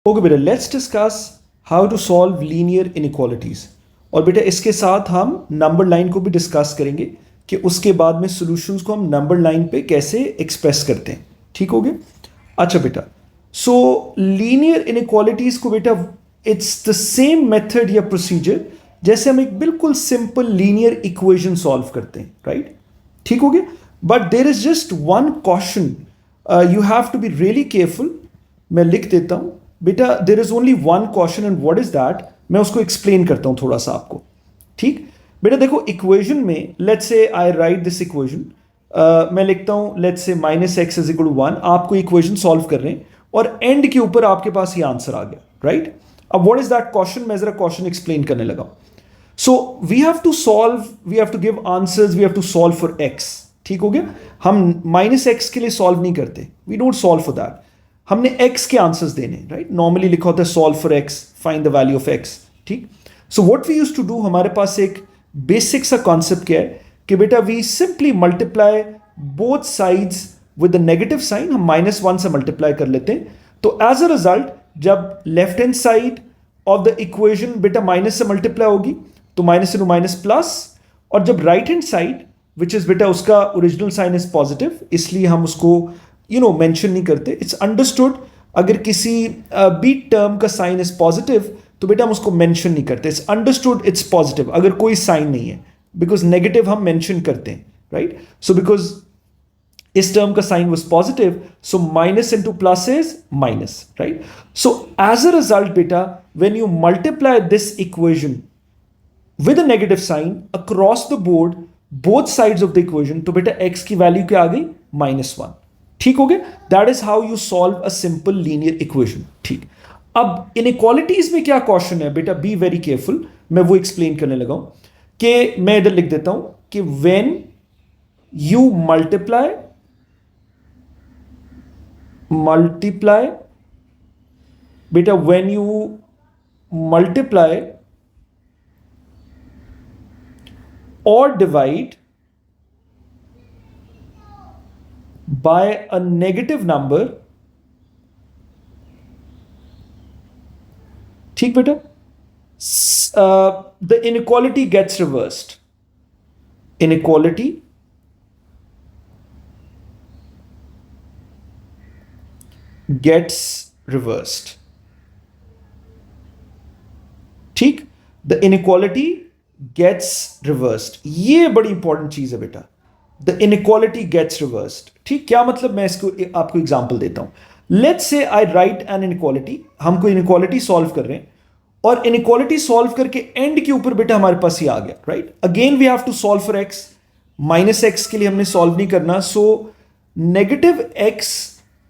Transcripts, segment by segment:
Okay बेटा, let's discuss how to solve linear inequalities. और बेटा इसके साथ हम नंबर लाइन को भी डिस्कस करेंगे कि उसके बाद में सॉल्यूशंस को हम नंबर लाइन पे कैसे एक्सप्रेस करते हैं। ठीक हो गया? अच्छा बेटा, सो लीनियर इनइक्वालिटीज को बेटा इट्स द सेम मेथड या प्रोसीजर जैसे हम एक बिल्कुल सिंपल लीनियर इक्वेशन सॉल्व करते हैं, राइट? ठीक हो गया? But there is just one caution, you have to be really careful. मैं लिख देता हूं बेटा, there is only one question and what is that, मैं उसको एक्सप्लेन करता हूं थोड़ा सा आपको। ठीक बेटा, देखो इक्वेशन में let's say I right this equation, मैं लिखता हूं let's say minus x is equal to 1। आपको इक्वेशन सॉल्व कर रहे हैं और एंड के ऊपर आपके पास ये आंसर आ गया, राइट? अब व्हाट इज दैट क्वेश्चन, मैं जरा क्वेश्चन एक्सप्लेन करने लगा। So we have to solve, we have to give answers, we have to solve for x. ठीक हो गया? हम माइनस एक्स के लिए सॉल्व नहीं करते, we don't solve for that. हमने x के आंसर्स देने, राइट? नॉर्मली लिखा होता है solve for x, find the value of x। ठीक, so what we use to do, हमारे पास एक बेसिक सा कॉन्सेप्ट क्या है कि बेटा we simply multiply both sides with the negative sign. हम -1 से मल्टीप्लाई कर लेते हैं, तो एज अ रिजल्ट जब left hand side of the equation बेटा माइनस से मल्टीप्लाई होगी तो माइनस इंटू माइनस प्लस, और जब right hand side which is बेटा उसका ओरिजिनल साइन इज पॉजिटिव, इसलिए हम उसको मेंशन नहीं करते। इट्स अंडरस्टूड, अगर किसी बीट टर्म का साइन इज पॉजिटिव तो बेटा हम उसको मेंशन नहीं करते। इट्स अंडरस्टूड इट्स पॉजिटिव अगर कोई साइन नहीं है, बिकॉज नेगेटिव हम मेंशन करते हैं, राइट? सो बिकॉज इस टर्म का sign was positive, so minus into plus is minus, right? So as a result बेटा when you multiply this equation with a negative sign across the board both sides of the equation, तो बेटा x की value क्या आ गई? -1। ठीक हो गया? That is how you solve a simple linear equation. ठीक, अब इनइक्वालिटीज में क्या क्वेश्चन है बेटा, बी वेरी केयरफुल, मैं वो एक्सप्लेन करने लगा हूं कि मैं इधर लिख देता हूं कि व्हेन यू मल्टीप्लाई बेटा, व्हेन यू मल्टीप्लाई और divide by a negative number, ठीक बेटा, the inequality gets reversed. Inequality gets reversed. ठीक, the inequality gets reversed, ये बड़ी इंपॉर्टेंट चीज है बेटा, द इनइक्वालिटी गेट्स रिवर्स्ड। ठीक, क्या मतलब, मैं इसको आपको एग्जांपल देता हूं। लेट्स से आई राइट एन इनइक्वालिटी, हम कोई इनइक्वालिटी सॉल्व कर रहे हैं और इनइक्वालिटी सॉल्व करके एंड के ऊपर बेटा हमारे पास ये आ गया, right? Again we have to solve for x, minus x के लिए हमने सॉल्व नहीं करना, सो नेगेटिव एक्स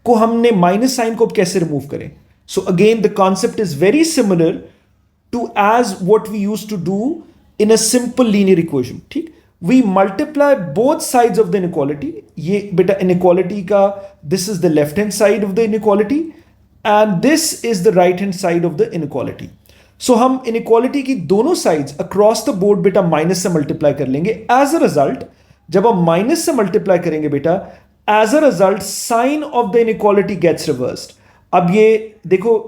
को हमने माइनस साइन को कैसे रिमूव करें? So again the concept is very similar to as what we used to do in a simple linear equation. ठीक, we multiply both sides of the inequality, ये बेटा inequality का this is the left hand side of the inequality and this is the right hand side of the inequality. So हम inequality की दोनों sides across the board बेटा minus से multiply कर लेंगे। as a result जब हम माइनस से मल्टीप्लाई करेंगे बेटा, as a result sign of the inequality gets reversed. अब ये देखो,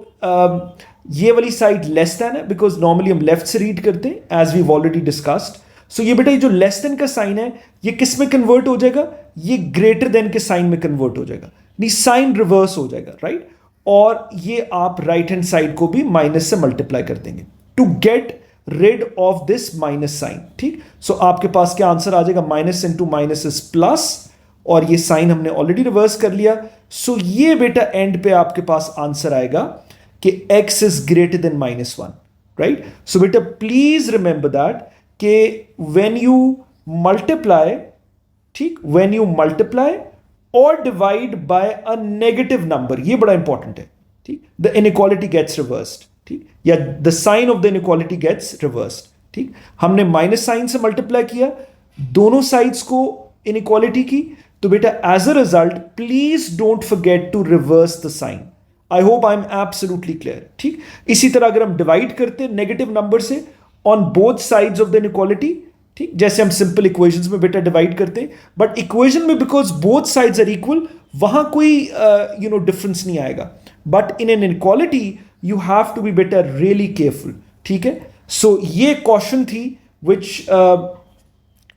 ये वाली साइड लेस देन है बिकॉज नॉर्मली हम लेफ्ट से रीड करते हैं एज वी ऑलरेडी डिस्कस्ड। सो ये बेटा ये जो लेस देन का साइन है ये किस में कन्वर्ट हो जाएगा? ये ग्रेटर देन के साइन में कन्वर्ट हो जाएगा, नहीं साइन रिवर्स हो जाएगा, राइट? और ये आप राइट हैंड साइड को भी माइनस से मल्टीप्लाई कर देंगे to get rid of this minus sign. ठीक, सो आपके पास क्या आंसर आ जाएगा? Minus into minus is plus, और ये साइन हमने ऑलरेडी रिवर्स कर लिया। सो ये बेटा एंड पे आपके पास आंसर आएगा कि x is greater than -1, right? So बेटा प्लीज रिमेंबर दैट कि when you multiply, ठीक, when you multiply और divide by a negative number, ये बड़ा इंपॉर्टेंट है, ठीक, the inequality gets reversed, ठीक, या the sign of the inequality gets reversed। ठीक, हमने माइनस साइन से मल्टीप्लाई किया दोनों साइड्स को इनइक्वालिटी की, तो बेटा as a result please don't forget to reverse the sign. I hope I am absolutely clear. ठीक, इसी तरह अगर हम डिवाइड करते नेगेटिव नंबर से on both sides of the inequality, ठीक, जैसे हम सिंपल इक्वेशंस में बेटा डिवाइड करते हैं, बट इक्वेशन में because both sides are equal वहां कोई डिफरेंस नहीं आएगा। But in an inequality you have to be बेटा रियली केयरफुल, ठीक है। सो ये कॉशन थी विच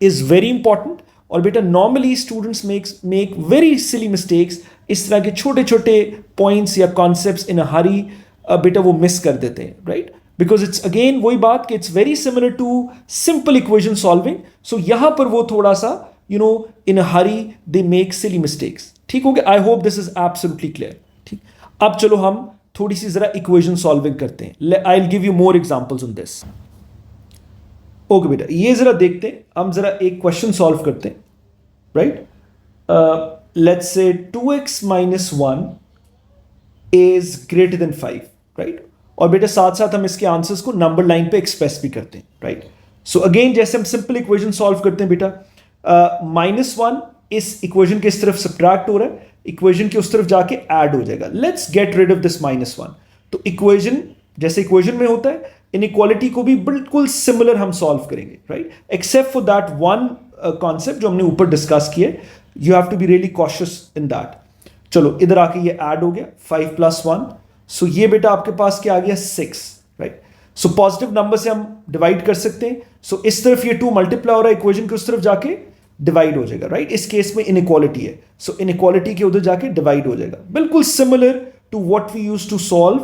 इज वेरी इंपॉर्टेंट। और बेटा normally students make very silly mistakes, इस तरह के छोटे छोटे पॉइंट्स या कॉन्सेप्ट्स इन अ हरी बेटा वो मिस कर देते हैं, राइट। बिकॉज इट्स अगेन वही बात कि it's very similar to simple equation solving. So यहां पर वो थोड़ा सा इन अ हरी दे मेक सिली मिस्टेक्स, ठीक हो गया। आई hope this is absolutely clear, ठीक। अब चलो हम थोड़ी सी जरा इक्वेशन सॉल्विंग करते हैं। I will give you more examples on this. Okay बेटा, ये जरा देखते हैं, हम जरा एक क्वेश्चन सॉल्व करते हैं, राइट। लेट्स से 2x minus 1 is greater than 5, right. और बेटा साथ साथ हम इसके आंसर्स को नंबर लाइन पे एक्सप्रेस भी करते हैं, राइट। सो अगेन जैसे हम सिंपल इक्वेशन सॉल्व करते हैं बेटा, -1 इस इक्वेशन के इस तरफ सब्ट्रैक्ट हो रहा है, इक्वेशन के उस तरफ जाके ऐड हो जाएगा। Let's get rid of this -1। तो इक्वेशन जैसे इक्वेशन में होता है, इनइक्वालिटी को भी बिल्कुल सिमिलर हम सॉल्व करेंगे, right, except for that one concept जो हमने ऊपर डिस्कस किया। You have to be really cautious in that. चलो इधर आके ये ऐड हो गया 5 + 1। सो ये बेटा आपके पास क्या आ गया 6, राइट। सो पॉजिटिव नंबर से हम डिवाइड कर सकते हैं। सो इस तरफ ये 2 मल्टीप्लाई हो रहा है, इक्वेशन के उस तरफ जाके डिवाइड हो जाएगा, राइट। इस केस में इनइक्वालिटी है, सो इनइक्वालिटी के उधर जाके डिवाइड हो जाएगा, बिल्कुल similar to what we used to solve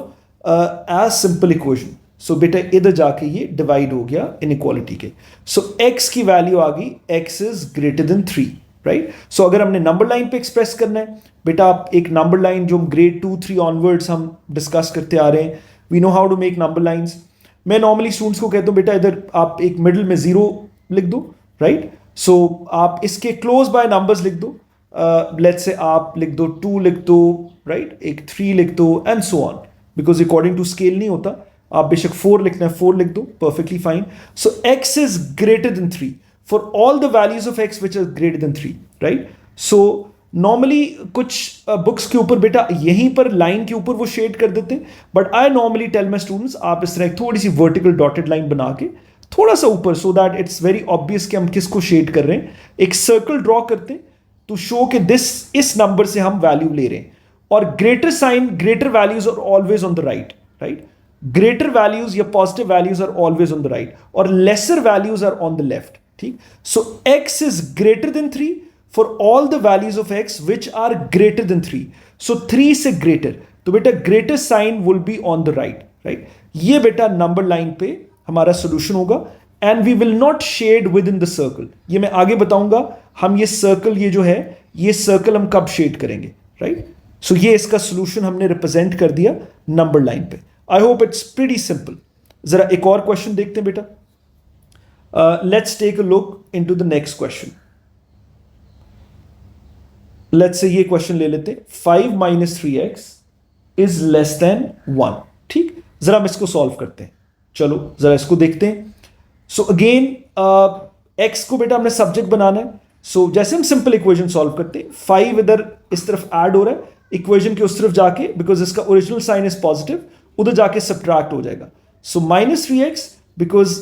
as simple equation. So बेटा इधर जाके ये डिवाइड हो गया इनइक्वालिटी के। सो x की वैल्यू आ गई x is greater than 3, right. So अगर हमने नंबर लाइन पे एक्सप्रेस करना है बेटा, आप एक नंबर लाइन जो ग्रेड 2, 3 ऑनवर्ड्स हम डिस्कस करते आ रहे हैं, we know how to make number lines. मैं नॉर्मली स्टूडेंट्स को कहता हूँ बेटा इधर आप एक मिडिल में 0 लिख दो, राइट। सो आप इसके क्लोज बाय नंबर्स लिख दो। लेट्स से आप लिख दो 2 लिख दो, राइट, एक 3 लिख दो and so on, because according to scale नहीं होता। आप बेशक 4 लिखना है 4 लिख दो, perfectly fine. So x is greater than 3 for all the values of x which are greater than 3, right. So normally कुछ बुक्स के ऊपर बेटा यहीं पर लाइन के ऊपर वो शेड कर देते हैं, but I normally tell my students आप इस तरह एक थोड़ी सी वर्टिकल डॉटेड लाइन बना के थोड़ा सा ऊपर, so that it's very obvious कि हम किसको शेड कर रहे हैं। एक सर्कल ड्रॉ करते हैं टू शो कि इस नंबर से हम वैल्यू ले रहे हैं। और greater sign, greater values are always on the right, right. Greater values या positive values are always on the right और lesser values are on the left, ठीक। So x is greater than 3 for all the values of x which are greater than 3। So 3 से greater, तो बेटा greater sign will be on the right, right. ये बेटा number line पे हमारा solution होगा and we will not shade within the circle. ये मैं आगे बताऊंगा, हम ये सर्कल, ये जो है ये सर्कल हम कब शेड करेंगे, राइट। सो ये इसका सोल्यूशन हमने रिप्रेजेंट कर दिया नंबर लाइन पे। I hope it's pretty simple. जरा एक और क्वेश्चन देखते हैं बेटा। Let's take a look into the next question. Let's say ये क्वेश्चन ले लेते हैं, 5 - 3x इज लेस देन 1, ठीक। जरा हम इसको सॉल्व करते हैं, चलो जरा इसको देखते हैं। सो अगेन x को बेटा हमने सब्जेक्ट बनाना है। सो जैसे हम सिंपल इक्वेशन सॉल्व करते हैं, 5 इधर इस तरफ ऐड हो रहा है, इक्वेशन के उस तरफ जाके, बिकॉज इसका ओरिजिनल साइन इज पॉजिटिव, उधर जाके सब्ट्रैक्ट हो जाएगा। सो -3x बिकॉज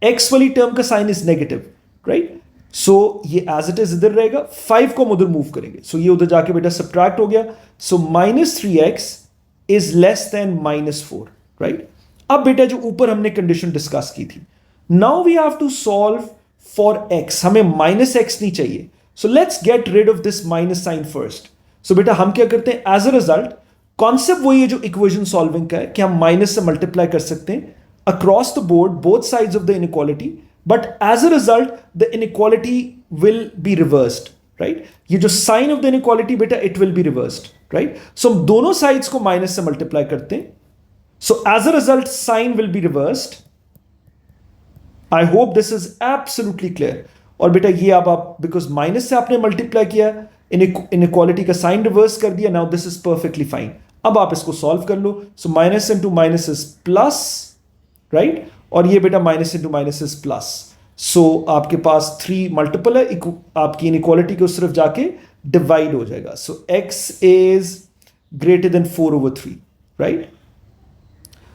x वाली टर्म का साइन इज नेगेटिव, राइट। सो ये एज इट इज इधर रहेगा, 5 को हम उधर मूव करेंगे, सो ये उधर जाके बेटा सब्ट्रैक्ट हो गया। So -3x is less than -4, right. अब बेटा जो ऊपर हमने कंडीशन डिस्कस की थी, now we have to solve for x, हमें -x नहीं चाहिए। So let's get rid of this minus sign first. So बेटा हम क्या करते हैं, एज अ रिजल्ट कॉन्सेप्ट वही है जो इक्वेशन सॉल्विंग का है कि हम माइनस से मल्टीप्लाई कर सकते हैं across the board both sides of the inequality, but as a result the inequality will be reversed, right. ये जो साइन ऑफ द इनइक्वालिटी बेटा it will be reversed, right. So हम दोनों साइड्स को माइनस से मल्टीप्लाई करते हैं, so as a result sign will be reversed. I hope this is absolutely clear. और बेटा ये अब आप बिकॉज माइनस से आपने मल्टीप्लाई किया, इनइक्वालिटी का साइन रिवर्स कर दिया, now this is perfectly fine. अब आप इसको सॉल्व कर लो। So minus into minus is plus, right, और ये बेटा minus into minus is plus. So आपके पास 3 मल्टीपल है, आपकी इनइक्वालिटी के उस तरफ जाके डिवाइड हो जाएगा। सो x is greater than 4/3, right.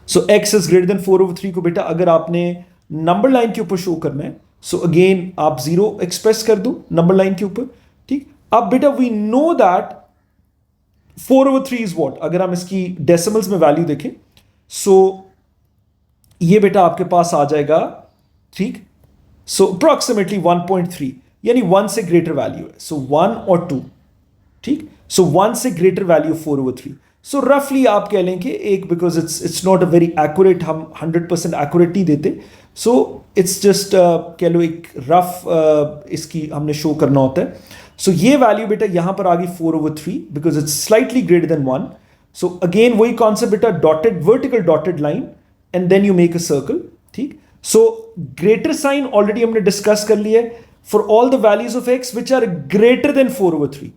So x is greater than 4/3 को बेटा अगर आपने नंबर लाइन के ऊपर शो करना है, सो अगेन आप 0 एक्सप्रेस कर दो नंबर लाइन के ऊपर, ठीक। अब बेटा we know that 4/3 is what, अगर हम इसकी डेसिमल्स में वैल्यू देखें सो ये बेटा आपके पास आ जाएगा, ठीक। सो अप्रोक्सीमेटली 1.3, यानी 1 से ग्रेटर वैल्यू है, सो 1 और 2, ठीक। सो 1 से ग्रेटर वैल्यू 4/3। सो रफली आप कह लें कि एक, because it's not a very accurate, हम 100% एक्यूरेट नहीं देते, सो इट्स जस्ट कह लो एक रफ इसकी हमने शो करना होता है। सो ये वैल्यू बेटा यहां पर आ गई 4/3 because it's slightly greater than 1। So again वही कॉन्सेप्ट बेटा, dotted vertical dotted line and then you make a circle, ठीक। सो ग्रेटर साइन ऑलरेडी हमने डिस्कस कर लिया है for all the values of x which are greater than 4/3।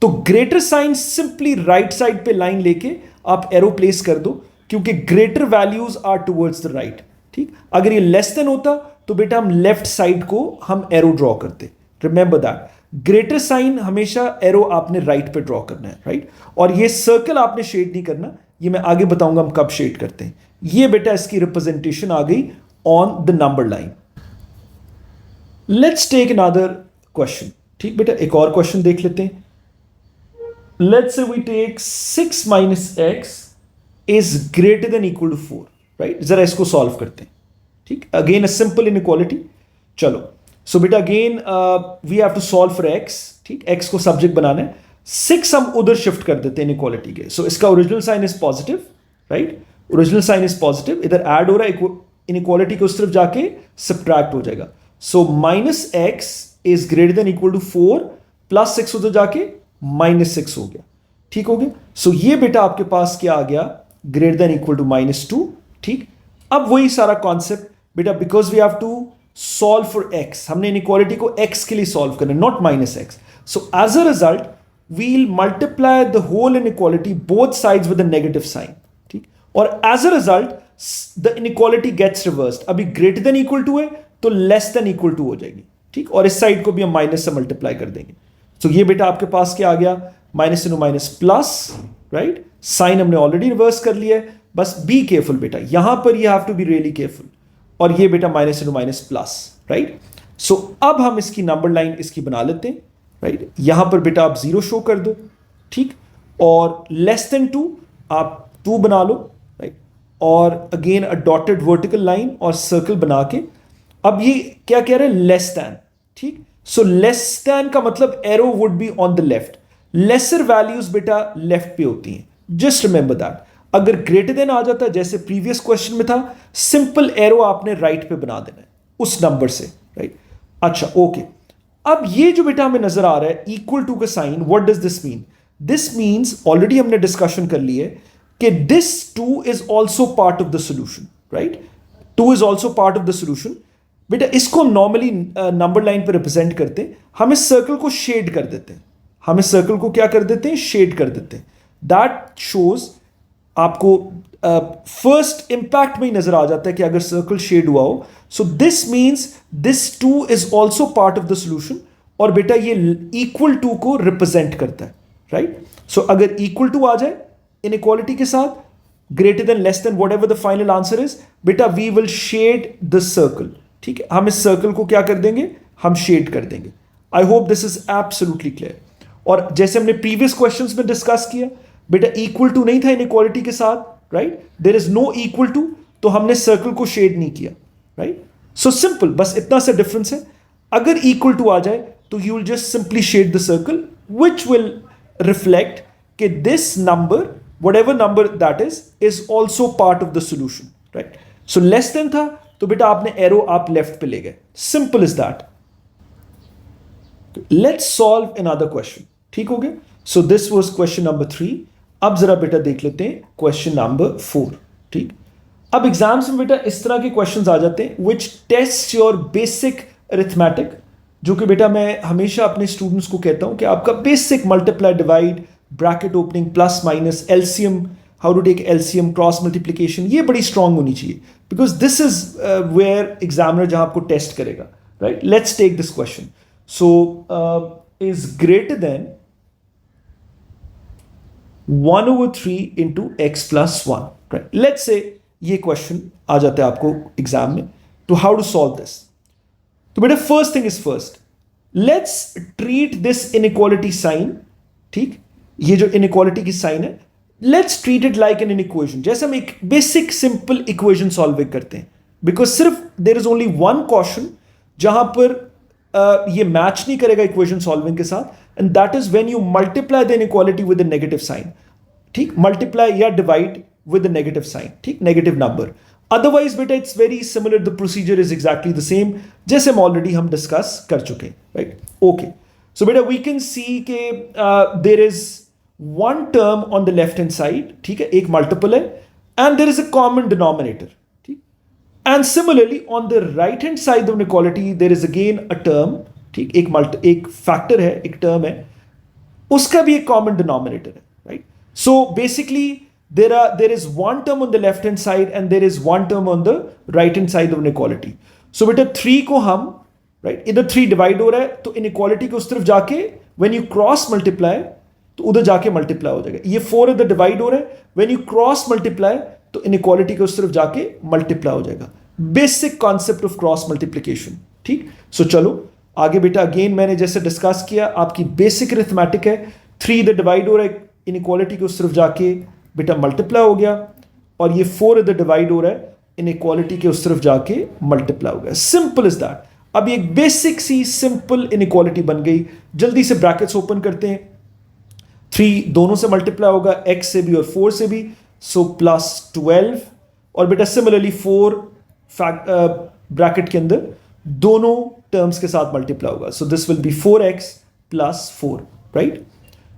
तो greater sign simply right side पे लाइन लेके आप एरो प्लेस कर दो, क्योंकि greater values are towards the right, ठीक। अगर ये लेस देन होता तो बेटा हम लेफ्ट साइड को हम एरो ड्रॉ करते। रिमेंबर दैट, ग्रेटर साइन हमेशा एरो आपने राइट पे ड्रॉ करना है, राइट। और ये सर्कल आपने शेड नहीं करना, ये मैं आगे बताऊंगा हम कब शेड करते हैं। ये बेटा इसकी रिप्रेजेंटेशन आ गई on the number line. Let's take another question, ठीक बेटा, एक और क्वेश्चन देख लेते हैं। Let's say we take 6 minus x is greater than equal to 4, right? जरा इसको सॉल्व करते हैं, ठीक। Again a simple inequality. चलो, सो बेटा again we have to solve for x, ठीक। x को सब्जेक्ट बनाना है, 6 हम उधर शिफ्ट कर देते हैं इनइक्वालिटी के। सो इसका original sign is positive, right. Original sign is positive, इधर ऐड हो रहा है, इनइक्वालिटी को उस तरफ जाके सब्ट्रैक्ट हो जाएगा। So minus x is greater than equal to 4 plus 6 उधर जाके -6 हो गया, ठीक हो गया। सो ये बेटा आपके पास क्या आ गया, ग्रेटर देन इक्वल टू -2, ठीक। अब वही सारा कॉन्सेप्ट बेटा, because we have to solve for x, हमने इनइक्वालिटी को x के लिए सॉल्व करना है, not -x। So as a result we'll multiply the whole inequality both sides with a negative sign, ठीक। और as a result the inequality gets reversed. अभी greater than equal to है तो लेस देन इक्वल टू हो जाएगी, ठीक। और इस साइड को भी हम माइनस से मल्टीप्लाई कर देंगे। तो ये बेटा आपके पास क्या आ गया, minus into minus plus, right. Sign हमने ऑलरेडी रिवर्स कर लिया है, बस बी केयरफुल बेटा, यहां पर you have to be really careful. और ये बेटा minus into minus plus, right. So अब हम इसकी नंबर लाइन इसकी बना लेते हैं, राइट। यहां पर बेटा आप 0 शो कर दो, ठीक। और लेस देन 2 आप 2 बना लो, राइट। और again a dotted vertical line और सर्कल बना के, अब ये क्या कह रहे हैं, लेस दैन, ठीक। सो लेस दैन का मतलब arrow would be on the left. Lesser values बेटा लेफ्ट पे होती हैं, जस्ट रिमेंबर दैट। अगर ग्रेटर देन आ जाता है जैसे प्रीवियस क्वेश्चन में था, सिंपल एरो आपने राइट पे बना देना है उस नंबर से, राइट। अच्छा ओके, अब ये जो बेटा हमें नजर आ रहा है इक्वल टू का sign, what does this mean? This means already हमने डिस्कशन कर ली है कि this 2 is also part of the solution, right. 2 is also part of the solution. बेटा इसको हम नॉर्मली नंबर लाइन पर रिप्रेजेंट करते हैं, हम इस सर्कल को शेड कर देते हैं, हम इस सर्कल को क्या कर देते हैं, शेड कर देते हैं। दैट शोज आपको फर्स्ट इंपैक्ट में ही नजर आ जाता है कि अगर सर्कल शेड हुआ हो। So this means this 2 is also part of the solution, और बेटा ये इक्वल टू को रिप्रेजेंट करता है, राइट। सो अगर इक्वल टू आ जाए इनइक्वालिटी के साथ, greater than, less than, whatever the final answer is, बेटा we will shade the circle, ठीक है। हम इस सर्कल को क्या कर देंगे, हम शेड कर देंगे। आई hope this is absolutely clear. और जैसे हमने प्रीवियस क्वेश्चंस में डिस्कस किया, बेटा इक्वल टू नहीं था इनइक्वालिटी के साथ, right. There is no equal to, तो हमने सर्कल को शेड नहीं किया, राइट। सो सिंपल, बस इतना सा डिफरेंस है। अगर इक्वल टू आ जाए तो you will just simply shade the circle which will reflect कि this number, whatever number that is also part of the solution, right. So less than था तो बेटा आपने एरो आप लेफ्ट पे ले गए, simple is that. Let's solve another question, ठीक हो गया। So this was question number 3। अब जरा बेटा देख लेते हैं क्वेश्चन नंबर 4, ठीक। अब एग्जाम्स में बेटा इस तरह के क्वेश्चंस आ जाते हैं which test your basic arithmetic, जो कि बेटा मैं हमेशा अपने स्टूडेंट्स को कहता हूं कि आपका basic multiply, divide, bracket opening, plus minus, LCM, how to take LCM, cross multiplication, ये बड़ी स्ट्रांग होनी चाहिए, because this is where examiner जहां आपको टेस्ट करेगा, right. Let's take this question. So is greater than 1/3 into x plus 1, right. Let's say ये question आ जाता है आपको एग्जाम में, तो हाउ टू सॉल्व दिस? तो बेटा first thing is first, let's treat this inequality sign, ठीक। ये जो इनइक्वालिटी की साइन है, let's treat it like an equation, जैसे हम एक बेसिक सिंपल इक्वेशन सॉल्विंग करते हैं, बिकॉज सिर्फ देर इज ओनली वन क्वेश्चन जहां पर ये मैच नहीं करेगा इक्वेशन सॉल्विंग के साथ, and that is when you multiply the inequality with a negative sign, ठीक, मल्टीप्लाई या divide with a negative sign, ठीक, नेगेटिव नंबर। अदरवाइज बेटा it's very similar, the procedure is exactly the same जैसे हम already हम discuss कर चुके हैं, राइट। ओके, सो बेटा वी कैन सी के there is one term on the left hand side, ठीक है, एक मल्टीपल है, and there is a common denominator, ठीक। And similarly on the right hand side of inequality there is again a term, ठीक, एक factor है, एक term है, उसका भी एक कॉमन डिनोमिनेटर है, राइट। So basically there is one term on the left hand side and there is one term on the right hand side of inequality. So बेटा 3 को हम, right, इधर 3 डिवाइड हो रहा है तो inequality के उस तरफ जाके when you cross multiply तो उधर जाके मल्टीप्लाई हो जाएगा। ये 4 इधर डिवाइड हो रहा है, when you cross multiply तो inequality के उस तरफ जाके मल्टीप्लाई हो जाएगा। Basic concept of cross multiplication, ठीक। सो चलो आगे बेटा, अगेन मैंने जैसे डिस्कस किया, आपकी बेसिक अरिथमेटिक है, 3 इधर डिवाइड हो रहा है, inequality के उस तरफ जाके बेटा मल्टीप्लाई हो गया, और ये 4 इधर डिवाइड हो रहा है, इनइक्वालिटी के उस तरफ जाके मल्टीप्लाई हो गया। Simple is that. अब एक बेसिक सी सिंपल इनइक्वालिटी बन गई। जल्दी से ब्रैकेट्स ओपन करते हैं, 3 दोनों से मल्टीप्लाई होगा, x से भी और 4 से भी, सो प्लस 12, और बेटा सिमिलरली 4 ब्रैकेट के अंदर दोनों टर्म्स के साथ मल्टीप्लाई होगा, so this will be 4x plus 4, right.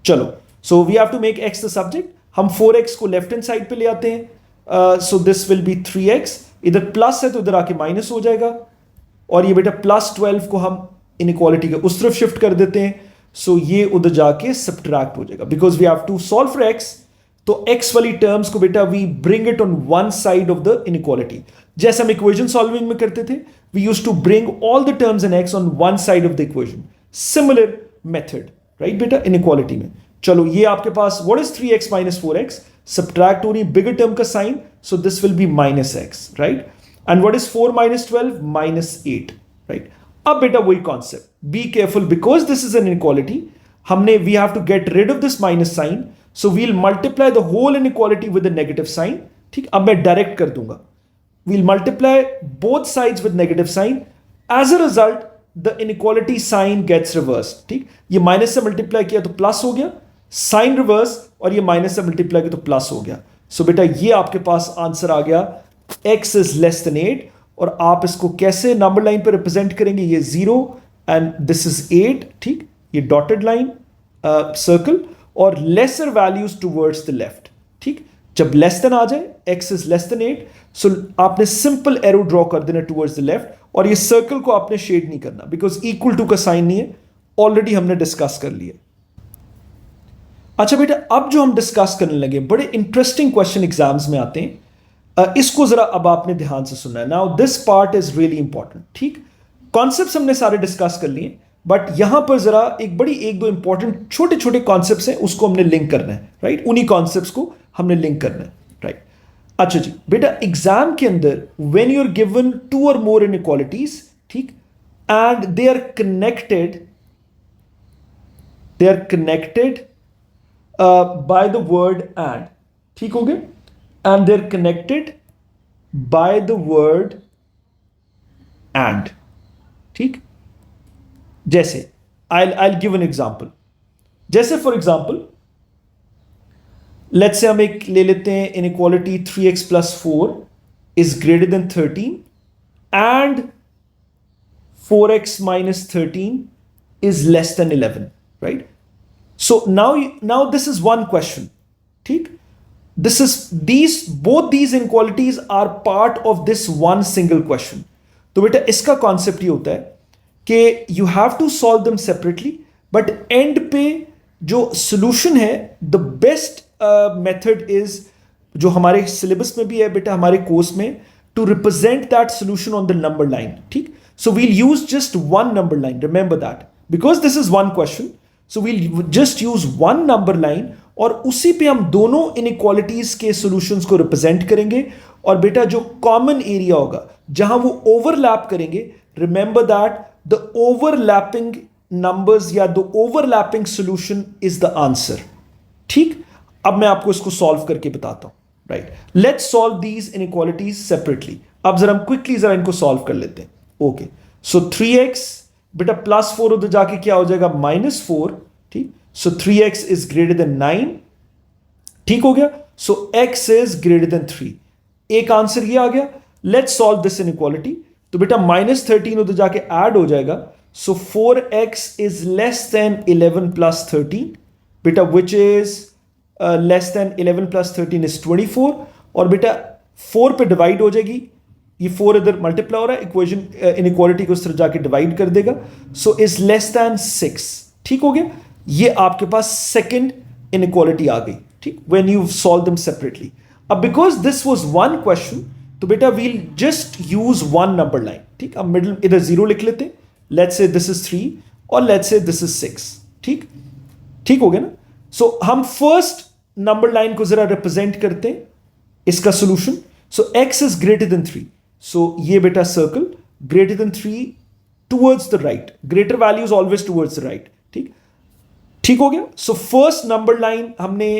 चलो, so we have to make x the subject, हम 4x को लेफ्ट हैंड साइड पे ले आते हैं, सो दिस विल बी 3x, इधर प्लस है तो इधर आके माइनस हो जाएगा, और ये बेटा प्लस 12 को हम इनइक्वालिटी के उस तरफ शिफ्ट कर देते हैं, सो ये उधर जाके सब्ट्रैक्ट हो जाएगा, because we have to solve for x, तो x वाली टर्म्स को बेटा we bring it on one side of the inequality, जैसे हम इक्वेशन सॉल्विंग में करते थे, we used to bring all the terms in x on one side of the equation, similar method, right बेटा, inequality में। चलो ये आपके पास what is 3x minus 4x, subtract हो रही बिगर टर्म का sign, so this will be minus x, right. And what is 4 minus 12 minus 8, right. अब बेटा वही concept, be careful because this is an inequality, हमने we have to get rid of this minus sign, so we'll multiply the whole inequality with a negative sign, ठीक। अब मैं direct कर दूंगा, we'll multiply both sides with negative sign, as a result the inequality sign gets reverse, ठीक। ये minus से multiply किया तो प्लस हो गया, साइन रिवर्स, और ये माइनस से मल्टीप्लाई किया तो प्लस हो गया। सो बेटा ये आपके पास आंसर आ गया, x इज लेस देन 8, और आप इसको कैसे नंबर लाइन पर रिप्रेजेंट करेंगे, ये 0 एंड दिस इज 8, ठीक, ये डॉटेड लाइन सर्कल, और lesser values towards the left, ठीक। जब लेस देन आ जाए, x is less than 8, so आपने सिंपल एरो ड्रॉ कर देना टूवर्ड्स द लेफ्ट, और ये सर्कल को आपने शेड नहीं करना, बिकॉज इक्वल टू का साइन नहीं है, ऑलरेडी हमने डिस्कस कर लिया। अच्छा बेटा, अब जो हम डिस्कस करने लगे, बड़े इंटरेस्टिंग क्वेश्चन एग्जाम्स में आते हैं, इसको जरा अब आपने ध्यान से सुनना है। Now this part is really important, ठीक। कॉन्सेप्ट्स हमने सारे डिस्कस कर लिए, बट यहां पर जरा एक दो इंपॉर्टेंट छोटे छोटे कॉन्सेप्ट्स हैं, उसको हमने लिंक करना है, राइट। उन्हीं कॉन्सेप्ट्स को हमने लिंक करना है, राइट। अच्छा जी बेटा, एग्जाम के अंदर व्हेन यू आर गिवन 2 और मोर इनइक्वालिटीज, ठीक, and they are connected by the word and, ठीक हो गया, and they're connected by the word and, ठीक। जैसे I'll give an example, जैसे फॉर एग्जाम्पल लेट्स से हम एक ले लेते हैं inequality 3x plus 4 is greater than 13 and 4x minus 13 is less than 11, right? So now this is one question, ठीक। both these inequalities are part of this one single question। तो बेटा इसका concept ये होता है कि you have to solve them separately, but end पे जो solution है, the best method is जो हमारे सिलेबस में भी है बेटा, हमारे कोर्स में, to represent that solution on the number line, ठीक। So we'll use just one number line, remember that, because this is one question, so we'll just use one number line, और उसी पे हम दोनों इनइक्वालिटीज के solutions को represent करेंगे, और बेटा जो कॉमन एरिया होगा जहां वो ओवरलैप करेंगे, remember that the overlapping numbers या the overlapping solution is the answer, ठीक। अब मैं आपको इसको सॉल्व करके बताता हूं, right. Let's solve these inequalities separately. अब जरा हम क्विकली जरा इनको सॉल्व कर लेते हैं। ओके, सो 3x बेटा +4 उधर जाके क्या हो जाएगा -4, ठीक। सो 3x इज ग्रेटर देन 9, ठीक हो गया। सो x इज ग्रेटर देन 3, एक आंसर ये आ गया। Let's solve this inequality. तो बेटा -13 उधर जाके ऐड हो जाएगा। सो 4x इज लेस देन 11 + 13 बेटा, which is less then 11 + 13 is 24, और बेटा 4 पे डिवाइड हो जाएगी, ये 4 इधर मल्टीप्लाई हो रहा है, इक्वेशन इनइक्वालिटी को उस तरह जाके डिवाइड कर देगा। सो इज लेस देन 6, ठीक हो गया। ये आपके पास सेकंड इनइक्वालिटी आ गई, ठीक, when you solve them separately. अब because this was one question, तो बेटा we'll just use one number line, ठीक। अब मिडिल इधर 0 लिख लेते हैं। लेट्स से दिस इज 3 और लेट्स से दिस इज 6, ठीक, ठीक हो गया ना। सो हम फर्स्ट नंबर लाइन को जरा रिप्रेजेंट करते हैं, इसका solution. So x is greater than 3, सो ये बेटा circle greater than 3 towards the right, greater value is always towards the right, ठीक, ठीक हो गया। सो फर्स्ट नंबर लाइन हमने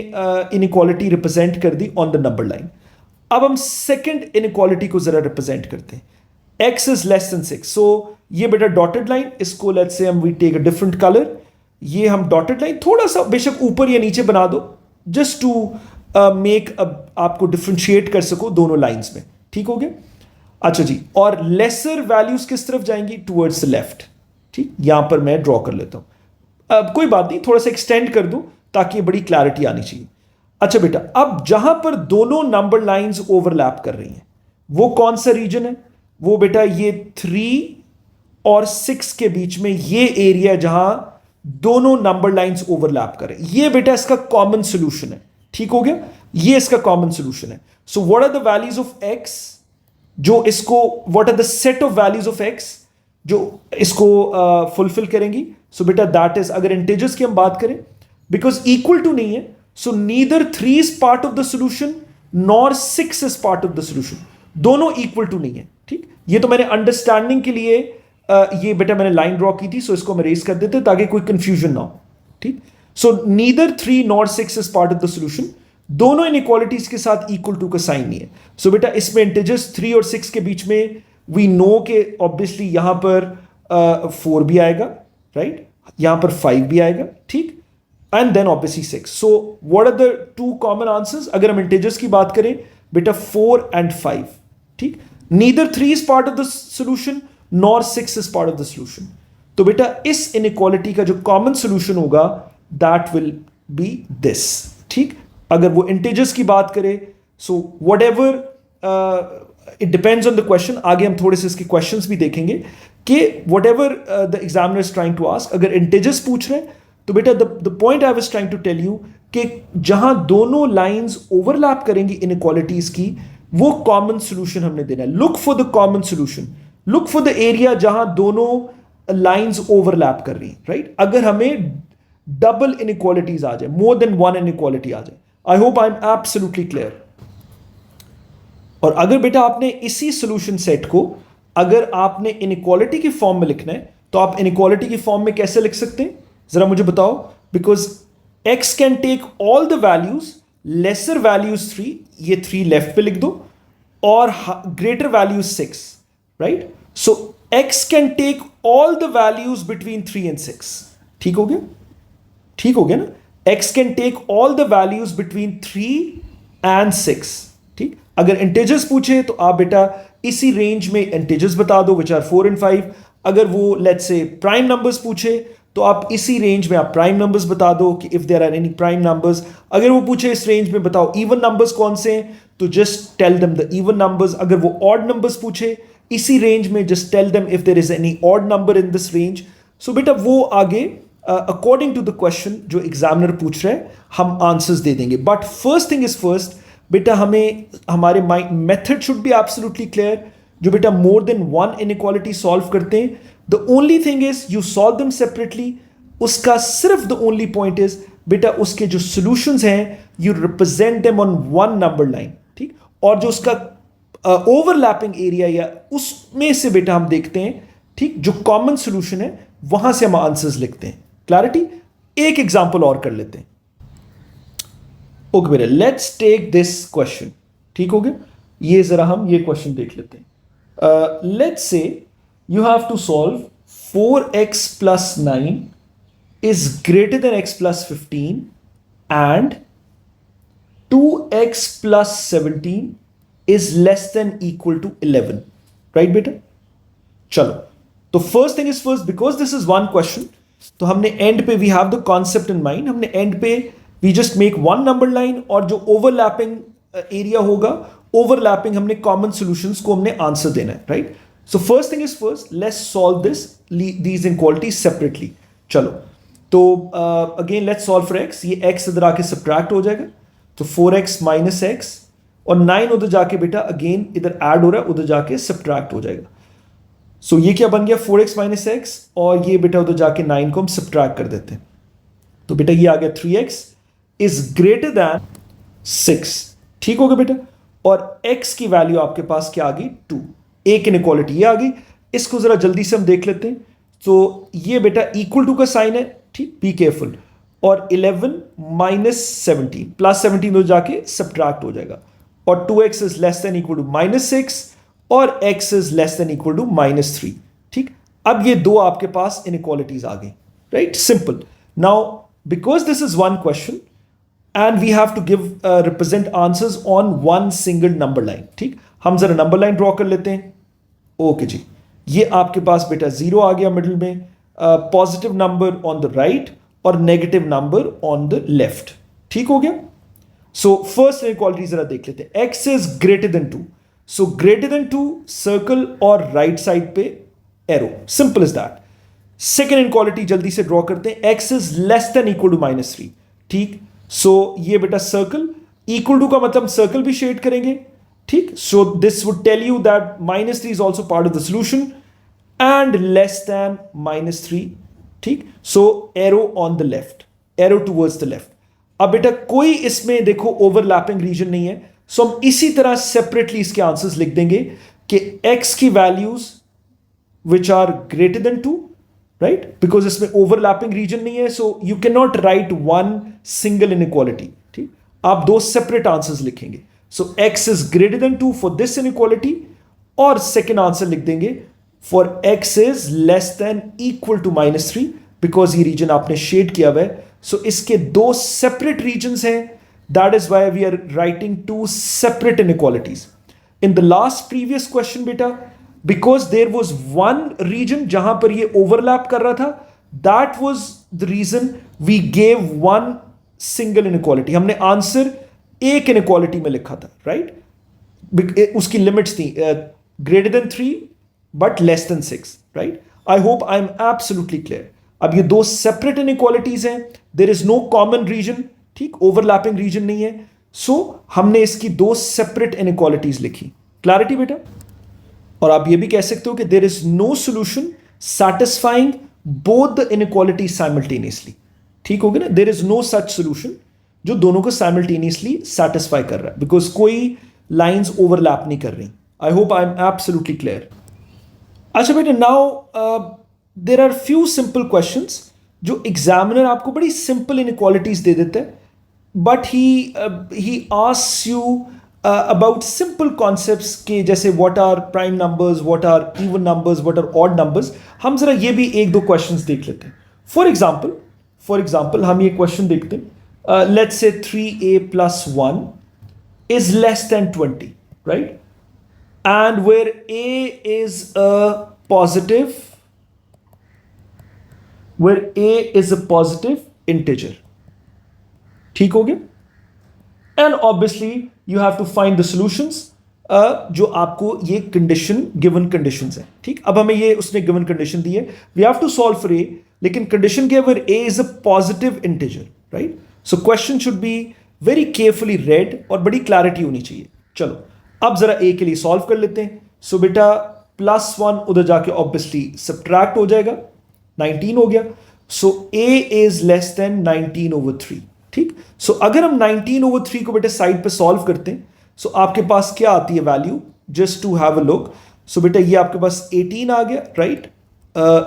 इनइक्वालिटी रिप्रेजेंट कर दी ऑन द नंबर लाइन। अब हम सेकंड इनइक्वालिटी को जरा रिप्रेजेंट करते हैं। x is less than 6, so ये बेटा डॉटेड लाइन, इसको लेट्स से हम we take a different colour, ये हम डॉटेड लाइन थोड़ा सा बेशक ऊपर या नीचे बना दो, जस्ट टू मेक आपको डिफ्रेंशिएट कर सको दोनों लाइंस में, ठीक हो गया। अच्छा जी, और लेसर वैल्यूज किस तरफ जाएंगी? टूवर्ड्स द लेफ्ट, ठीक। यहां पर मैं ड्रॉ कर लेता हूं, अब कोई बात नहीं, थोड़ा सा एक्सटेंड कर दूं ताकि बड़ी क्लैरिटी आनी चाहिए। अच्छा बेटा, अब जहां पर दोनों नंबर लाइंस ओवरलैप कर रही हैं, वो कौन सा रीजन है? वो बेटा ये 3 और 6 के बीच में ये एरिया जहां दोनों नंबर लाइंस ओवरलैप करें, ये बेटा इसका कॉमन सॉल्यूशन है, ठीक हो गया। ये इसका कॉमन सॉल्यूशन है। So what are the values of x जो इसको, what are the set of values of x जो इसको फुलफिल करेंगी? सो बेटा दैट इज, अगर इंटीजर्स की हम बात करें, बिकॉज इक्वल टू नहीं है, so neither 3 is part of the solution nor 6 is part of the solution, दोनों इक्वल टू नहीं है, ठीक। ये तो मैंने अंडरस्टैंडिंग के लिए ये बेटा मैंने लाइन ड्रॉ की थी, सो इसको हम रेज कर देते ताकि कोई कंफ्यूजन ना हो, ठीक। So neither 3 nor 6 is part of the solution, दोनों इनइक्वालिटीज के साथ इक्वल टू का साइन नहीं है। सो बेटा इसमें इंटीजर्स 3 और 6 के बीच में वी नो के ऑब्वियसली यहां पर 4 भी आएगा, राइट, यहां पर 5 भी आएगा, ठीक, and then obviously 6। So what are the two common answers? अगर हम इंटीजर्स की बात करें बेटा 4 and 5, ठीक। Neither 3 is part of the solution nor 6 is part of the solution. तो बेटा इस इनइक्वालिटी का जो कॉमन सॉल्यूशन होगा दैट विल बी दिस, ठीक। अगर वो इंटीजर्स की बात करें, so whatever it depends on the question, आगे हम थोड़े से इसके क्वेश्चंस भी देखेंगे कि whatever the examiner is trying to ask, अगर इंटीजर्स पूछ रहे हैं तो बेटा the point I was trying to tell you कि जहां दोनों लाइंस ओवरलैप करेंगी इनइक्वालिटीज की, वो कॉमन सॉल्यूशन हमने देना है। Look for the common solution, look for the area जहां दोनों लाइंस ओवरलैप कर रही हैं, राइट। अगर हमें डबल इनइक्वालिटीज आ जाए, मोर देन वन इनइक्वालिटी आ जाए, आई hope I am absolutely clear. और अगर बेटा आपने इसी सॉल्यूशन सेट को अगर आपने इनइक्वालिटी की फॉर्म में लिखना है, तो आप इनइक्वालिटी की फॉर्म में कैसे लिख सकते हैं जरा मुझे बताओ? Because x can take all the values, lesser values 3, ये 3 लेफ्ट पे लिख दो, और greater values 6, right. So x can take all the values between 3 and 6, ठीक हो गया, ठीक हो गया ना। x can take all the values between 3 and 6, ठीक। अगर इंटीजर्स पूछे तो आप बेटा इसी रेंज में इंटीजर्स बता दो विच आर 4 and 5। अगर वो लेट्स से प्राइम नंबर्स पूछे तो आप इसी रेंज में आप प्राइम नंबर्स बता दो कि if there are any prime numbers. अगर वो पूछे इस रेंज में बताओ इवन नंबर्स कौन से हैं, तो just tell them the even numbers. अगर वो ऑड नंबर्स पूछे इसी रेंज में, just tell them if there is any odd number in this range. So बेटा वो आगे अकॉर्डिंग टू द क्वेश्चन जो एग्जामिनर पूछ रहे हैं हम आंसर्स दे देंगे। But first thing is first, बेटा हमें हमारे mind method should be absolutely clear. जो बेटा more than one inequality solve करते हैं, the only thing is you solve them separately. उसका सिर्फ द ओनली पॉइंट इज बेटा उसके जो सॉल्यूशंस हैं you represent them on one number line, ठीक। और जो उसका ओवरलैपिंग एरिया या उसमें से बेटा हम देखते हैं, ठीक, जो कॉमन सॉल्यूशन है वहां से हम आंसर्स लिखते हैं। क्लैरिटी? एक एग्जांपल और कर लेते हैं। ओके बेटा, लेट्स टेक दिस क्वेश्चन। ठीक हो गया, ये जरा हम ये क्वेश्चन देख लेते हैं। Let's say you have to solve 4x plus 9 is greater than x plus 15 and 2x plus 17 is less than equal to 11, right बेटा? चलो, तो first thing is first, because this is one question, तो हमने end पे we have the concept in mind, हमने end पे we just make one number line और जो ओवरलैपिंग एरिया होगा, ओवरलैपिंग हमने कॉमन सॉल्यूशंस को हमने आंसर देना है, राइट? So first thing is first, let's solve these inequalities separately. चलो, तो again let's solve for x, ये x इधर आके सब्ट्रैक्ट हो जाएगा, तो 4x माइनस एक्स और 9 उधर जाके बेटा अगेन इधर ऐड हो रहा है, उधर जाके सब्ट्रैक्ट हो जाएगा। सो ये क्या बन गया 4x माइनस एक्स, और ये बेटा उधर जाके 9 को हम सब्ट्रैक्ट कर देते हैं, तो बेटा ये आ गया 3x इज ग्रेटर दैन 6। ठीक हो गया बेटा, और x की वैल्यू आपके पास क्या आ गई 2, एक इनइक्वालिटी ये आ गई। इसको जरा जल्दी से हम देख लेते हैं, तो ये बेटा इक्वल टू का साइन है, ठीक, बी केयरफुल, और 11 माइनस 17 प्लस 17 हो जाके सब्ट्रैक्ट हो जाएगा, और 2x is less than equal to minus 6 और x is less than equal to minus 3। ठीक, अब ये दो आपके पास इनइक्वालिटीज आ गई, right? Simple. Now because this is one question and we have to give represent answers on one single number line. ठीक, हम जरा नंबर लाइन ड्रॉ कर लेते हैं। ओके जी, ये आपके पास बेटा 0 आ गया मिडिल में, positive number on the right और negative number on the left. ठीक हो गया। सो फर्स्ट इनइक्वालिटी जरा देख लेते हैं, x is greater than 2, so greater than 2 circle और राइट साइड पे arrow, simple is that. Second inequality जल्दी से ड्रॉ करते हैं, x is less than equal to minus 3। ठीक, सो ये बेटा सर्कल, इक्वल टू का मतलब सर्कल भी शेड करेंगे। ठीक, so this would tell you that minus 3 is also part of the solution and less than minus 3। ठीक, so arrow on the left, arrow towards the left. अब बेटा कोई इसमें देखो ओवरलैपिंग रीजन नहीं है, सो हम इसी तरह सेपरेटली इसके आंसर्स लिख देंगे कि x की values which are greater than 2, right, because इसमें ओवरलैपिंग रीजन नहीं है, so you can not write one single inequality. ठीक, आप दो सेपरेट आंसर्स लिखेंगे, so x is greater than 2 for this inequality, और सेकेंड आंसर लिख देंगे for x is less than equal to minus 3, because ये रीजन आपने शेड किया हुआ है। सो इसके दो सेपरेट रीजन्स हैं, that is why we are writing two separate inequalities. In the last previous question बेटा, because there was one region जहां पर ये ओवरलैप कर रहा था, that was the region we gave one single inequality. हमने answer एक इनइक्वालिटी में लिखा था, राइट? उसकी लिमिट्स थी greater than 3 but less than 6, right? I hope I am absolutely clear. अब ये दो सेपरेट इनइक्वालिटीज हैं, there is no common reason, ठीक, ओवरलैपिंग रीजन नहीं है, सो हमने इसकी दो सेपरेट इनइक्वालिटीज लिखी। क्लैरिटी बेटा? और आप ये भी कह सकते हो कि there is no solution satisfying both the inequality simultaneously. ठीक हो गया ना? There is no such solution जो दोनों को साइमल्टेनियसली सैटिस्फाई कर रहा है, बिकॉज कोई लाइंस ओवरलैप नहीं कर रही। I hope I am absolutely clear. अच्छा बेटा, now there are few simple questions जो एग्जामिनर आपको बड़ी सिंपल इनइक्वालिटीज दे देता है, but he asks you about simple concepts के, जैसे what are prime numbers, what are even numbers, what are odd numbers. हम जरा ये भी एक दो क्वेश्चंस देख लेते हैं। फॉर एग्जाम्पल हम ये क्वेश्चन देखते हैं, लेट्स से 3a plus 1 is less than 20, right? And where a is a positive, where a is a positive integer. ठीक हो गया? And obviously you have to find the solutions, जो आपको ये कंडीशन, गिवन कंडीशंस है। ठीक, अब हमें ये उसने गिवन कंडीशन दी है, we have to solve for a, लेकिन कंडीशन क्या है? where a is a positive integer, right? So question should be very carefully read और बड़ी क्लैरिटी होनी चाहिए। चलो अब जरा a के लिए सॉल्व कर लेते हैं। सो बेटा +1 उधर जाके ऑब्वियसली सब्ट्रैक्ट हो जाएगा, 19 हो गया। सो a इज लेस देन 19/3। ठीक, सो अगर हम 19/3 को बेटा साइड पे सॉल्व करते हैं, सो आपके पास क्या आती है value, just to have a look. So बेटा ये आपके पास 18 आ गया, राइट?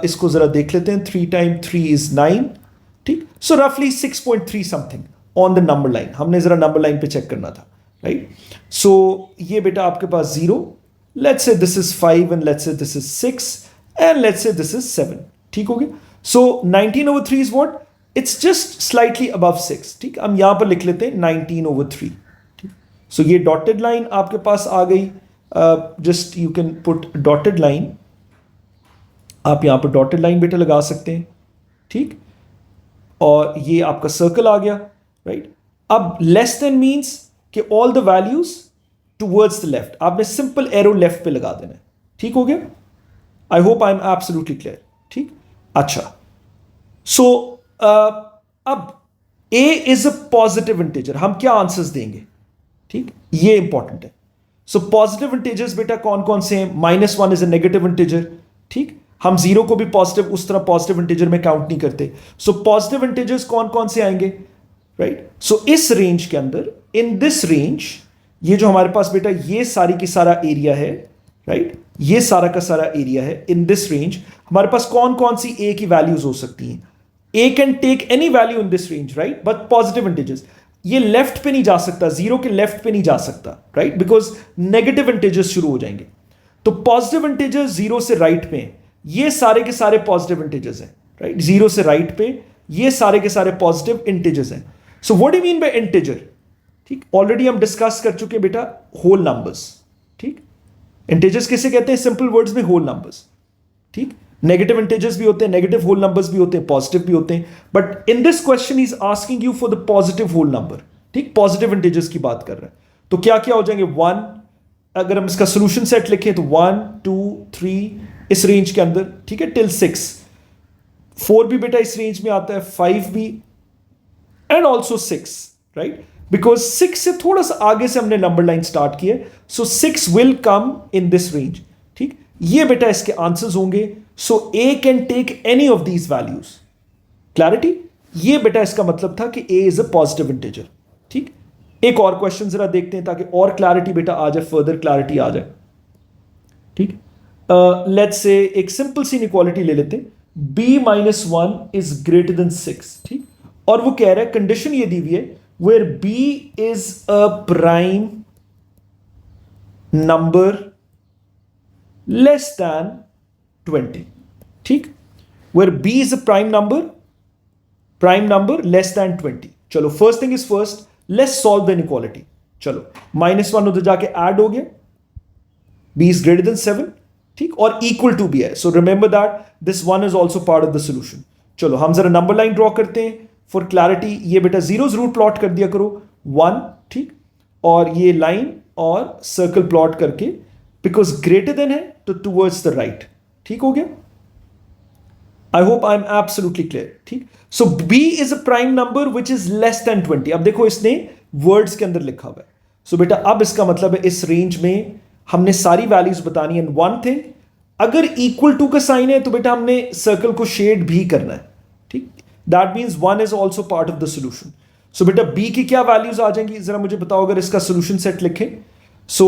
इसको जरा देख लेते हैं, 3 × 3 is 9। ठीक, सो रफली 6.3 something on the number line, हमने जरा नंबर लाइन पे चेक करना था, राइट? सो ये बेटा आपके पास 0, let's say this is 5 and let's say this is 6 and let's say this is 7, ठीक हो गया? सो 19/3 is what? It's just slightly above 6, ठीक? हम यहां पर लिख लेते हैं 19/3, ठीक? सो ये डॉटेड लाइन आपके पास आ गई, just you can put dotted line, आप यहां पर डॉटेड लाइन बेटा लगा सकते हैं, ठीक? और ये आपका सर्कल आ गया, राइट? अब लेस देन मींस कि all the values towards the left, आपने सिंपल एरो लेफ्ट पे लगा देना है, ठीक हो गया? आई hope I am absolutely clear, ठीक? अच्छा, सो अब a is a positive integer, हम क्या आंसर्स देंगे, ठीक? ये इंपॉर्टेंट है। सो पॉजिटिव इंटीजर्स बेटा कौन कौन से हैं? -1 इज अ नेगेटिव इंटीजर, ठीक? हम 0 को भी पॉजिटिव, उस तरह पॉजिटिव इंटीजर में काउंट नहीं करते। सो पॉजिटिव इंटीजर्स कौन कौन से आएंगे, राइट? सो इस रेंज के अंदर, इन दिस रेंज, ये जो हमारे पास बेटा ये सारी की सारा एरिया है, राइट? ये सारा का सारा एरिया है। इन दिस रेंज हमारे पास कौन कौन सी a की वैल्यूज हो सकती हैं? a can take any value in this range, right? But positive integers, ये लेफ्ट पे नहीं जा सकता, 0 के लेफ्ट पे नहीं जा सकता, राइट? बिकॉज नेगेटिव इंटीजर्स शुरू हो जाएंगे। तो पॉजिटिव इंटीजर्स 0 से राइट पे हैं, ये सारे के सारे पॉजिटिव इंटीजर्स हैं, राइट? 0 से राइट पे ये सारे के सारे पॉजिटिव इंटीजर्स हैं। So what do you mean by integer? ठीक, ऑलरेडी हम डिस्कस कर चुके बेटा, होल नंबर्स, ठीक? इंटीजर्स किसे कहते हैं? सिंपल वर्ड्स में होल नंबर्स, ठीक? नेगेटिव इंटीजर्स भी होते हैं, नेगेटिव होल नंबर्स भी होते हैं, पॉजिटिव भी होते हैं, but in this question is asking you for the positive whole number, ठीक? पॉजिटिव इंटीजर्स की बात कर रहे हैं। तो क्या क्या हो जाएंगे? 1, अगर हम इसका सोल्यूशन सेट लिखें तो 1 2 3 इस रेंज के अंदर, ठीक है, टिल 6, 4 भी बेटा इस रेंज में आता है, 5 भी एंड ऑल्सो 6, राइट? बिकॉज 6 से थोड़ा सा आगे से हमने नंबर लाइन स्टार्ट की है, so 6 will come in this range, ठीक? ये बेटा इसके आंसर्स होंगे। So a can take any of these values. Clarity? ये बेटा इसका मतलब था कि a is a positive integer, ठीक? एक और क्वेश्चन जरा देखते हैं ताकि और क्लैरिटी बेटा आ जाए, फर्दर क्लैरिटी आ जाए, ठीक? लेट्स से एक सिंपल सी इनइक्वालिटी ले लेते हैं, b-1 इज ग्रेटर देन 6, ठीक? और वो कह रहा है, कंडीशन ये दी हुई है, where b is a prime number less than 20, ठीक? where b is a prime number less than 20। चलो, first thing is first, let's solve the inequality. चलो, -1 उधर जाके ऐड हो गया, b is greater than 7, ठीक? और इक्वल टू भी है, so remember that this 1 is also part of the solution. चलो, हम जरा नंबर लाइन ड्रॉ करते हैं फॉर क्लैरिटी। ये बेटा 0 जरूर प्लॉट कर दिया करो, 1, ठीक? और ये लाइन और सर्कल प्लॉट करके, बिकॉज ग्रेटर देन है तो टूवर्ड्स द राइट, ठीक हो गया? आई hope I am absolutely clear, ठीक? सो b is a prime number which is less then 20। अब देखो, इसने वर्ड्स के अंदर लिखा हुआ है, सो बेटा अब इसका मतलब है इस रेंज में हमने सारी वैल्यूज बतानी है। वन थिंग, अगर इक्वल टू का साइन है तो बेटा हमने सर्कल को शेड भी करना है, ठीक? That means 1 is also part of the solution. So बेटा b की क्या वैल्यूज आ जाएंगी, जरा मुझे बताओ, अगर इसका सोल्यूशन सेट लिखें। So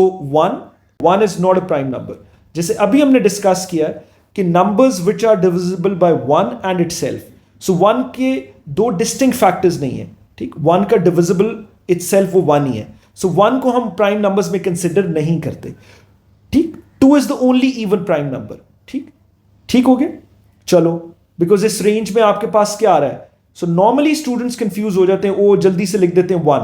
1 is not a prime number. जैसे अभी हमने डिस्कस किया है कि numbers which are divisible by 1 and itself, so 1 के दो डिस्टिंक्ट फैक्टर्स नहीं है, ठीक? 1 का डिविजिबल इटसेल्फ वो 1 ही है, सो 1 को हम प्राइम नंबर्स में कंसिडर नहीं करते, ठीक? 2 is the only even prime number, ठीक? ठीक हो गया? चलो, बिकॉज इस रेंज में आपके पास क्या आ रहा है, सो नॉर्मली स्टूडेंट्स कंफ्यूज हो जाते हैं, वो जल्दी से लिख देते हैं 1,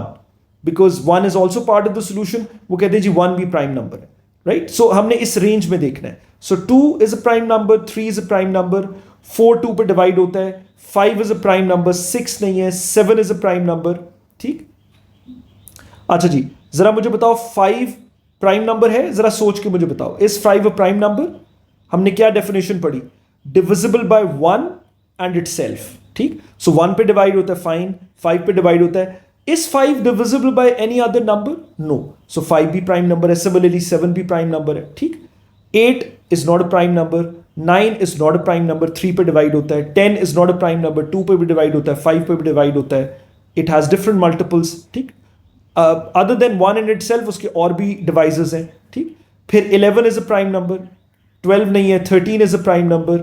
because 1 is also part of the solution, वो कहते हैं जी 1 भी प्राइम नंबर है, राइट? सो हमने इस रेंज में देखना है। सो 2 is a prime number, 3 is a prime number, 4 2 पे डिवाइड होता है, 5 इज अ प्राइम नंबर, 6 नहीं है, 7 इज अ प्राइम नंबर, ठीक? अच्छा जी, जरा मुझे बताओ 5 प्राइम नंबर है? जरा सोच के मुझे बताओ, इज 5 अ प्राइम नंबर? हमने क्या डेफिनेशन पढ़ी? डिविजिबल बाय 1 एंड इटसेल्फ, ठीक? सो 1 पे डिवाइड होता है, फाइन, 5 पे डिवाइड होता है। Is 5 divisible by any other number? No. So 5 भी प्राइम नंबर है, सिमिलरली 7 भी प्राइम नंबर है, ठीक? 8 is not a prime number, 9 is not a prime number, 3 पे डिवाइड होता है, 10 is not a prime number, 2 पे भी डिवाइड होता है, 5 पे भी डिवाइड होता है, इट हैज डिफरेंट मल्टीपल्स, ठीक? अदर देन 1 इन इटसेल्फ उसके और भी डिवाइसेस हैं, ठीक? फिर 11 इज अ प्राइम नंबर, 12 नहीं है, 13 इज अ प्राइम नंबर,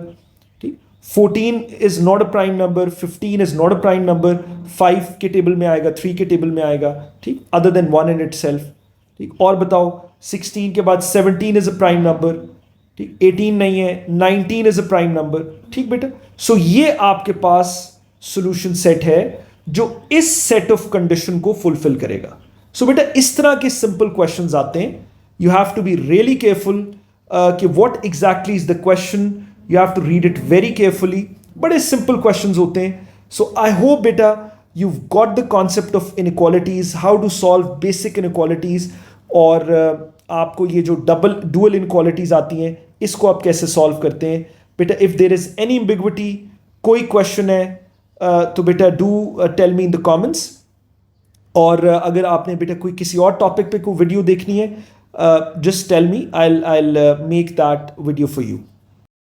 ठीक? 14 is not a prime number, 15 is not a prime number, 5 के टेबल में आएगा, 3 के टेबल में आएगा, ठीक, other than 1 in it self, ठीक। और बताओ 16 के बाद 17 इज अ प्राइम नंबर, ठीक, 18 नहीं है, 19 इज अ प्राइम नंबर, ठीक बेटा। सो ये आपके पास सॉल्यूशन सेट है जो इस सेट ऑफ कंडीशन को फुलफिल करेगा। सो बेटा इस तरह के सिंपल क्वेश्चंस आते हैं, you have to be really careful कि what exactly is the question, you have to read it very carefully, बड़े simple questions होते हैं। So I hope बेटा you've got the concept of inequalities, how to solve basic inequalities, और आपको ये जो dual inequalities आती हैं इसको आप कैसे solve करते हैं बेटा। if there is any ambiguity, कोई question है तो बेटा do tell me in the comments, और अगर आपने बेटा कोई किसी और टॉपिक पे कोई वीडियो देखनी है, just tell me, I'll make that video for you.